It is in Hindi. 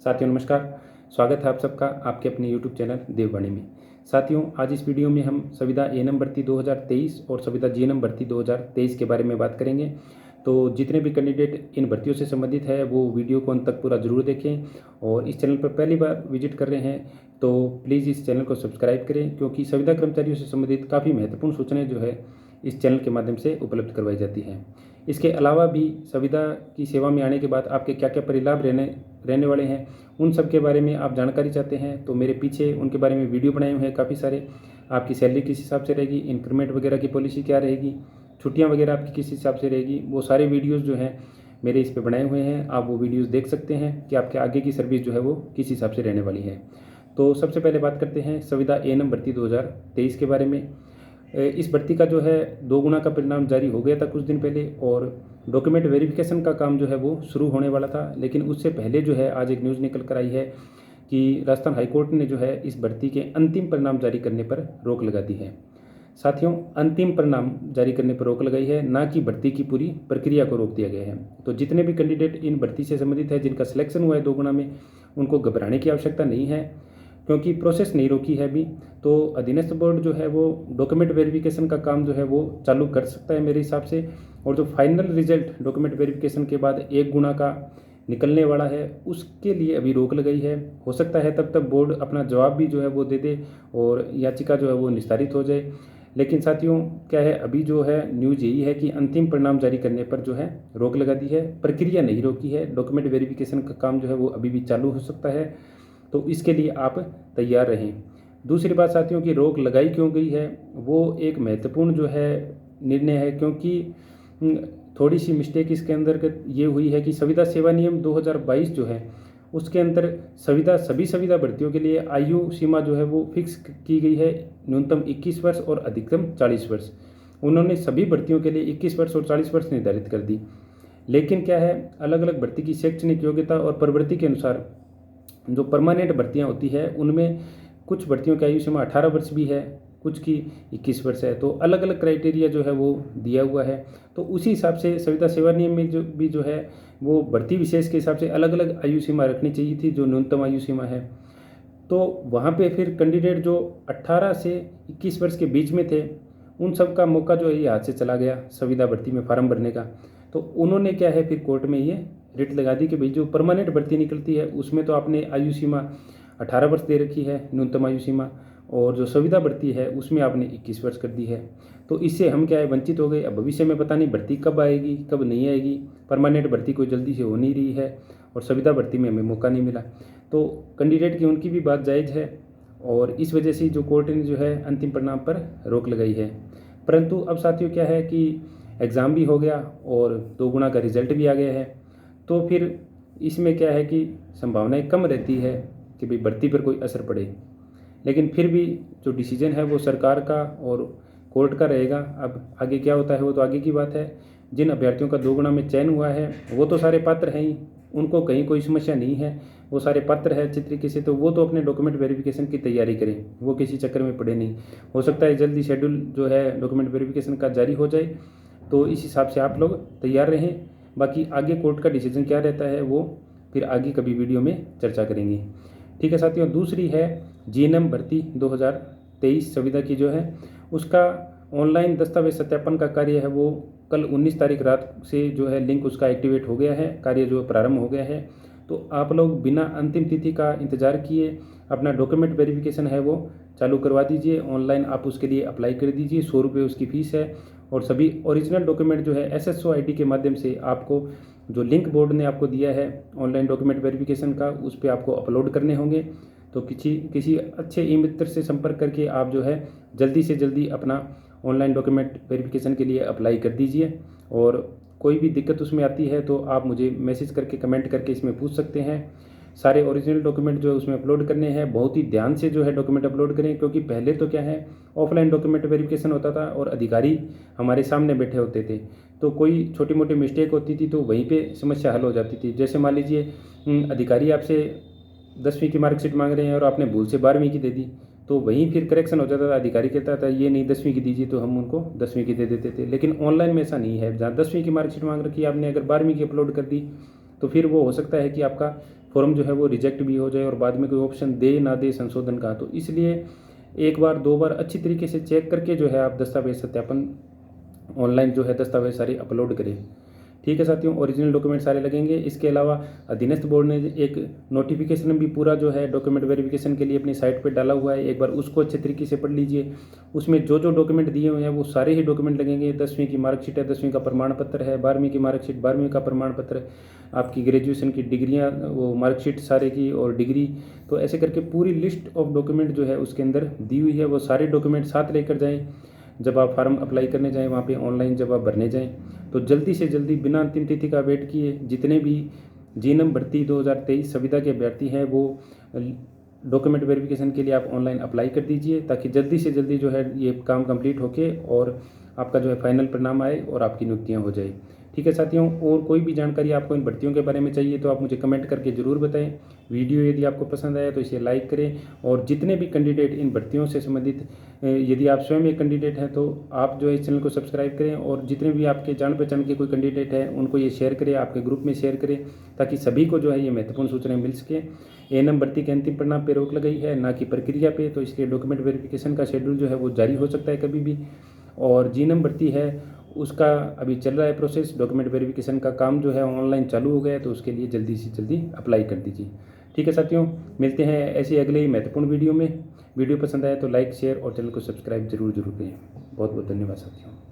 साथियों नमस्कार, स्वागत है आप सबका आपके अपने यूट्यूब चैनल देववाणी में। साथियों आज इस वीडियो में हम संविदा एएनएम भर्ती 2023 और संविदा जीएनएम भर्ती 2023 के बारे में बात करेंगे। तो जितने भी कैंडिडेट इन भर्तियों से संबंधित है वो वीडियो को अंत तक पूरा जरूर देखें और इस चैनल पर पहली बार विजिट कर रहे हैं तो प्लीज़ इस चैनल को सब्सक्राइब करें, क्योंकि संविदा कर्मचारियों से संबंधित काफ़ी महत्वपूर्ण सूचनाएं जो है इस चैनल के माध्यम से उपलब्ध करवाई जाती हैं। इसके अलावा भी संविदा की सेवा में आने के बाद आपके क्या क्या परिलाभ रहने वाले हैं, उन सब के बारे में आप जानकारी चाहते हैं तो मेरे पीछे उनके बारे में वीडियो बनाए हुए हैं काफ़ी सारे। आपकी सैलरी किस हिसाब से रहेगी, इंक्रीमेंट वगैरह की पॉलिसी क्या रहेगी, छुट्टियां वगैरह आपकी किस हिसाब से रहेगी, वो सारे वीडियोस जो हैं मेरे इस पे बनाए हुए हैं। आप वो वीडियोस देख सकते हैं कि आपके आगे की सर्विस जो है वो किस हिसाब से रहने वाली है। तो सबसे पहले बात करते हैं संविदा एएनएम भर्ती 2023 के बारे में। इस भर्ती का जो है 2 गुना का परिणाम जारी हो गया था कुछ दिन पहले और डॉक्यूमेंट वेरिफिकेशन का काम जो है वो शुरू होने वाला था, लेकिन उससे पहले जो है आज एक न्यूज़ निकल कर आई है कि राजस्थान हाईकोर्ट ने जो है इस भर्ती के अंतिम परिणाम जारी करने पर रोक लगा दी है। साथियों अंतिम परिणाम जारी करने पर रोक लगाई है, ना कि भर्ती की पूरी प्रक्रिया को रोक दिया गया है। तो जितने भी कैंडिडेट इन भर्ती से संबंधित है जिनका सिलेक्शन हुआ है 2 गुना में, उनको घबराने की आवश्यकता नहीं है, क्योंकि प्रोसेस नहीं रोकी है अभी। तो अधीनस्थ बोर्ड जो है वो डॉक्यूमेंट वेरिफिकेशन का काम जो है वो चालू कर सकता है मेरे हिसाब से, और जो फाइनल रिजल्ट डॉक्यूमेंट वेरिफिकेशन के बाद 1 गुना का निकलने वाला है उसके लिए अभी रोक लगाई है। हो सकता है तब तक बोर्ड अपना जवाब भी जो है वो दे दे और याचिका जो है वो निस्तारित हो जाए। लेकिन साथियों क्या है, अभी जो है न्यूज़ यही है कि अंतिम परिणाम जारी करने पर जो है रोक लगा दी है, प्रक्रिया नहीं रोकी है। डॉक्यूमेंट वेरिफिकेशन का काम जो है वो अभी भी चालू हो सकता है, तो इसके लिए आप तैयार रहें। दूसरी बात साथियों की रोक लगाई क्यों गई है, वो एक महत्वपूर्ण जो है निर्णय है, क्योंकि थोड़ी सी मिस्टेक इसके अंदर ये हुई है कि संविदा सेवा नियम 2022 जो है उसके अंदर सभी संविदा भर्तियों के लिए आयु सीमा जो है वो फिक्स की गई है, न्यूनतम 21 वर्ष और अधिकतम 40 वर्ष। उन्होंने सभी भर्तियों के लिए 21 वर्ष और 40 वर्ष निर्धारित कर दी। लेकिन क्या है, अलग अलग भर्ती की शैक्षणिक योग्यता और प्रवृत्ति के अनुसार जो परमानेंट भर्तियां होती है उनमें कुछ भर्तियों की आयु सीमा 18 वर्ष भी है, कुछ की 21 वर्ष है। तो अलग अलग क्राइटेरिया जो है वो दिया हुआ है। तो उसी हिसाब से संविदा सेवा नियम में जो है वो भर्ती विशेष के हिसाब से अलग अलग आयु सीमा रखनी चाहिए थी, जो न्यूनतम आयु सीमा है। तो वहाँ पे फिर कैंडिडेट जो 18 से 21 वर्ष के बीच में थे उन सब का मौका जो है ये हाथ से चला गया संविदा भर्ती में फार्म भरने का। तो उन्होंने क्या है फिर कोर्ट में ये रिट लगा दी कि भाई जो परमानेंट भर्ती निकलती है उसमें तो आपने आयु सीमा 18 वर्ष दे रखी है न्यूनतम आयु सीमा, और जो संविदा भर्ती है उसमें आपने 21 वर्ष कर दी है। तो इससे हम क्या है वंचित हो गए। अब भविष्य में पता नहीं भर्ती कब आएगी कब नहीं आएगी, परमानेंट भर्ती कोई जल्दी से हो नहीं रही है और संविदा भर्ती में हमें मौका नहीं मिला। तो कैंडिडेट की उनकी भी बात जायज़ है और इस वजह से जो कोर्ट ने जो है अंतिम परिणाम पर रोक लगाई है। परंतु अब साथियों क्या है कि एग्ज़ाम भी हो गया और 2 गुना का रिजल्ट भी आ गया है, तो फिर इसमें क्या है कि संभावनाएं कम रहती है कि भाई भर्ती पर कोई असर पड़े। लेकिन फिर भी जो डिसीजन है वो सरकार का और कोर्ट का रहेगा। अब आगे क्या होता है वो तो आगे की बात है। जिन अभ्यर्थियों का 2 गुना में चयन हुआ है वो तो सारे पात्र हैं ही, उनको कहीं कोई समस्या नहीं है, वो सारे पात्र है अच्छी तरीके से। तो वो तो अपने डॉक्यूमेंट वेरिफिकेशन की तैयारी करें, वो किसी चक्कर में पड़े नहीं। हो सकता है जल्दी शेड्यूल जो है डॉक्यूमेंट वेरिफिकेशन का जारी हो जाए, तो इस हिसाब से आप लोग तैयार रहें। बाकी आगे कोर्ट का डिसीजन क्या रहता है वो फिर आगे कभी वीडियो में चर्चा करेंगे। ठीक है साथियों, दूसरी है जीएनएम भर्ती 2023 संविदा की जो है उसका ऑनलाइन दस्तावेज सत्यापन का कार्य है वो कल 19 तारीख रात से जो है लिंक उसका एक्टिवेट हो गया है, कार्य जो प्रारंभ हो गया है। तो आप लोग बिना अंतिम तिथि का इंतज़ार किए अपना डॉक्यूमेंट वेरिफिकेशन है वो चालू करवा दीजिए। ऑनलाइन आप उसके लिए अप्लाई कर दीजिए, 100 रुपये उसकी फ़ीस है और सभी ओरिजिनल डॉक्यूमेंट जो है SSO ID के माध्यम से आपको जो लिंक बोर्ड ने आपको दिया है ऑनलाइन डॉक्यूमेंट वेरिफिकेशन का उस पर आपको अपलोड करने होंगे। तो किसी अच्छे ई मित्र से संपर्क करके आप जो है जल्दी से जल्दी अपना ऑनलाइन डॉक्यूमेंट वेरिफिकेशन के लिए अप्लाई कर दीजिए। और कोई भी दिक्कत उसमें आती है तो आप मुझे मैसेज करके कमेंट करके इसमें पूछ सकते हैं। सारे ओरिजिनल डॉक्यूमेंट जो है उसमें अपलोड करने हैं, बहुत ही ध्यान से जो है डॉक्यूमेंट अपलोड करें, क्योंकि पहले तो क्या है ऑफलाइन डॉक्यूमेंट वेरिफिकेशन होता था और अधिकारी हमारे सामने बैठे होते थे, तो कोई छोटी मोटी मिस्टेक होती थी तो वहीं पे समस्या हल हो जाती थी। जैसे मान लीजिए अधिकारी आपसे 10वीं की मार्कशीट मांग रहे हैं और आपने भूल से 12वीं की दे दी, तो वहीं फिर करेक्शन हो जाता था। अधिकारी कहता था ये नहीं 10वीं की दीजिए, तो हम उनको 10वीं की दे देते थे। लेकिन ऑनलाइन में ऐसा नहीं है, जहाँ 10वीं की मार्कशीट मांग रखी है आपने अगर 12वीं की अपलोड कर दी तो फिर वो हो सकता है कि आपका फॉर्म जो है वो रिजेक्ट भी हो जाए और बाद में कोई ऑप्शन दे ना दे संशोधन का। तो इसलिए एक बार 2 बार अच्छी तरीके से चेक करके जो है आप दस्तावेज सत्यापन ऑनलाइन जो है दस्तावेज सारे अपलोड करें। ठीक है साथियों, ओरिजिनल डॉक्यूमेंट सारे लगेंगे। इसके अलावा अधीनस्थ बोर्ड ने एक नोटिफिकेशन भी पूरा जो है डॉक्यूमेंट वेरिफिकेशन के लिए अपनी साइट पर डाला हुआ है, एक बार उसको अच्छे तरीके से पढ़ लीजिए। उसमें जो जो डॉक्यूमेंट दिए हुए हैं वो सारे ही डॉक्यूमेंट लगेंगे। 10वीं की मार्कशीट है, 10वीं का प्रमाण पत्र है, 12वीं की मार्कशीट, 12वीं का प्रमाण पत्र, आपकी ग्रेजुएशन की डिग्रियाँ, वो मार्कशीट सारे की और डिग्री। तो ऐसे करके पूरी लिस्ट ऑफ डॉक्यूमेंट जो है उसके अंदर दी हुई है। वो सारे डॉक्यूमेंट साथ लेकर जाएँ जब आप फार्म अप्लाई करने जाएँ, वहाँ पे ऑनलाइन जब आप भरने जाएँ। तो जल्दी से जल्दी बिना अंतिम तिथि का वेट किए जितने भी जीएनएम भर्ती 2023 संविदा के अभ्यर्थी हैं वो डॉक्यूमेंट वेरिफिकेशन के लिए आप ऑनलाइन अप्लाई कर दीजिए, ताकि जल्दी से जल्दी जो है ये काम कंप्लीट होके और आपका जो है फाइनल परिणाम आए और आपकी नियुक्तियाँ हो जाए। ठीक है साथियों, और कोई भी जानकारी आपको इन भर्तियों के बारे में चाहिए तो आप मुझे कमेंट करके ज़रूर बताएं। वीडियो यदि आपको पसंद आया तो इसे लाइक करें, और जितने भी कैंडिडेट इन भर्तियों से संबंधित, यदि आप स्वयं एक कैंडिडेट हैं तो आप जो है इस चैनल को सब्सक्राइब करें, और जितने भी आपके जान पहचान के कोई कैंडिडेट हैं उनको ये शेयर करें, आपके ग्रुप में शेयर करें, ताकि सभी को जो है ये महत्वपूर्ण सूचनाएं मिल सके। एएनएम भर्ती के अंतिम परिणाम पर रोक लगाई है, ना कि प्रक्रिया पे, तो इसलिए डॉक्यूमेंट वेरिफिकेशन का शेड्यूल जो है वो जारी हो सकता है कभी भी। और जीएनएम भर्ती है उसका अभी चल रहा है प्रोसेस, डॉक्यूमेंट वेरिफिकेशन का काम जो है ऑनलाइन चालू हो गया है, तो उसके लिए जल्दी से जल्दी अप्लाई कर दीजिए। ठीक है साथियों, मिलते हैं ऐसे अगले ही महत्वपूर्ण वीडियो में। वीडियो पसंद आए तो लाइक, शेयर और चैनल को सब्सक्राइब जरूर करें। बहुत बहुत धन्यवाद साथियों।